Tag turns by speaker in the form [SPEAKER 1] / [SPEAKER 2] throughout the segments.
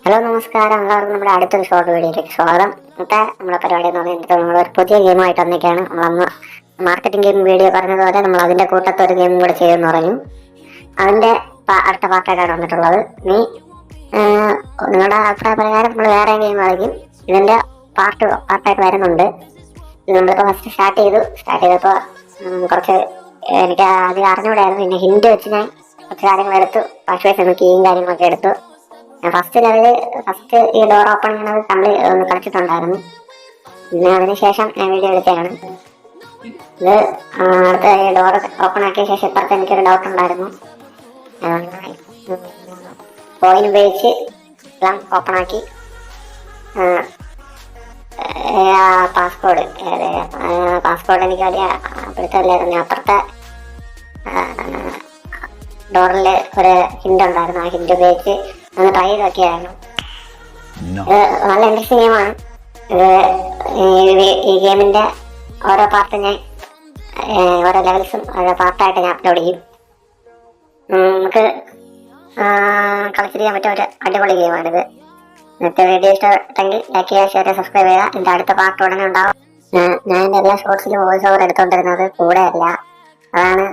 [SPEAKER 1] Hello നമസ്കാരം, എല്ലാവർക്കും നമ്മുടെ അടുത്തൊരു ഷോർട്ട് വീഡിയോയിലേക്ക് സ്വാഗതം. ഇന്നത്തെ നമ്മളെ പരിപാടി എന്ന് പറയുന്നത് നമ്മളൊരു പുതിയ ഗെയിമായിട്ട് വന്നിട്ടാണ്. നമ്മളന്ന് മാർക്കറ്റിംഗ് ഗെയിം വീഡിയോ പറഞ്ഞതുപോലെ നമ്മൾ അതിന്റെ കൂട്ടത്തിൽ ഒരു ഗെയിം കൂടെ ചെയ്യുമെന്ന് പറഞ്ഞു. അതിന്റെ അടുത്ത പാർട്ടായിട്ടാണ് വന്നിട്ടുള്ളത്. നിങ്ങളുടെ അഭിപ്രായ പ്രകാരം നമ്മൾ വേറെ ഗെയിം കളിക്കും. ഇതിന്റെ പാർട്ടായിട്ട് വരുന്നുണ്ട്. ഇത് നമ്മളിപ്പോൾ ഫസ്റ്റ് സ്റ്റാർട്ട് ചെയ്തപ്പോൾ കുറച്ച് എനിക്ക് അധികം അറിഞ്ഞുകൂടായിരുന്നു. പിന്നെ ഹിന്റ് വെച്ച് ഞാൻ കുറച്ച് കാര്യങ്ങൾ എടുത്തു. ഫസ്റ്റ് വൈസ് കീയും കാര്യങ്ങളൊക്കെ എടുത്തു. ഫസ്റ്റ് ഈ ഡോർ ഓപ്പൺ ചെയ്യുന്നത് ഒന്ന് കളിച്ചിട്ടുണ്ടായിരുന്നു. പിന്നെ അതിനുശേഷം ഞാൻ വീഡിയോ എടുത്തതാണ്. ഇത് അടുത്ത ഈ ഡോർ ഓപ്പൺ ആക്കിയ ശേഷം ഇപ്പുറത്ത് എനിക്കൊരു ഡൗട്ട് ഉണ്ടായിരുന്നു. കോയിൻ ഉപയോഗിച്ച് എല്ലാം ഓപ്പൺ ആക്കി പാസ്പോർട്ട് എനിക്ക് വലിയ പിടുത്തമില്ലായിരുന്നു. അപ്പുറത്തെ ഡോറിൽ ഒരു ഹിന്റ് ഉണ്ടായിരുന്നു. ആ ഹിന്റ് ഉപയോഗിച്ച് ഒന്ന് ട്രൈ ചെയ്ത് നോക്കിയായിരുന്നു. നല്ല ഇൻട്രസ്റ്റിംഗ് ഗെയിമാണ്. ഈ ഗെയിമിന്റെ ഓരോ പാർട്ട് ഞാൻ ഓരോ ലെവൽസും ഓരോ പാർട്ടായിട്ട് ഞാൻ അപ്ലോഡ് ചെയ്യും. നമുക്ക് കളിച്ചിരിക്കാൻ പറ്റിയ ഒരു അടിപൊളി ഗെയിമാണിത്. ഇന്നത്തെ വീഡിയോ ഇഷ്ടപ്പെട്ടെങ്കിൽ ലൈക്ക് ചെയ്യുക, ഷെയർ ചെയ്യുക, സബ്സ്ക്രൈബ് ചെയ്യുക. ഇതിന്റെ അടുത്ത പാർട്ട് ഉടനെ ഉണ്ടാവും. ഞാൻ എൻ്റെ എല്ലാ ഷോർട്സിലും വോയിസ് ഓവർ എടുത്തുകൊണ്ടിരുന്നത് കൂടെ അല്ല. അതാണ്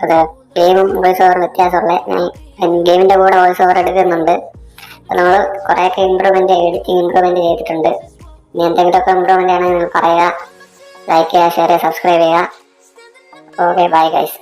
[SPEAKER 1] അത് ഗെയിമും വോയിസ് ഓവർ വ്യത്യാസമുള്ളത്. ഞാൻ ഗെയിമിന്റെ കൂടെ വോയിസ് ഓവർ എടുക്കുന്നുണ്ട്. നമ്മൾ കുറേയൊക്കെ എഡിറ്റിംഗ് ഇമ്പ്രൂവ്മെന്റ് ചെയ്തിട്ടുണ്ട്. ഇനി എന്തെങ്കിലുമൊക്കെ ഇമ്പ്രൂവ്മെന്റ് ആണെങ്കിൽ നിങ്ങൾ പറയുക. ലൈക്ക് ചെയ്യുക, ഷെയർ ചെയ്യുക, സബ്സ്ക്രൈബ് ചെയ്യുക. Okay, bye guys.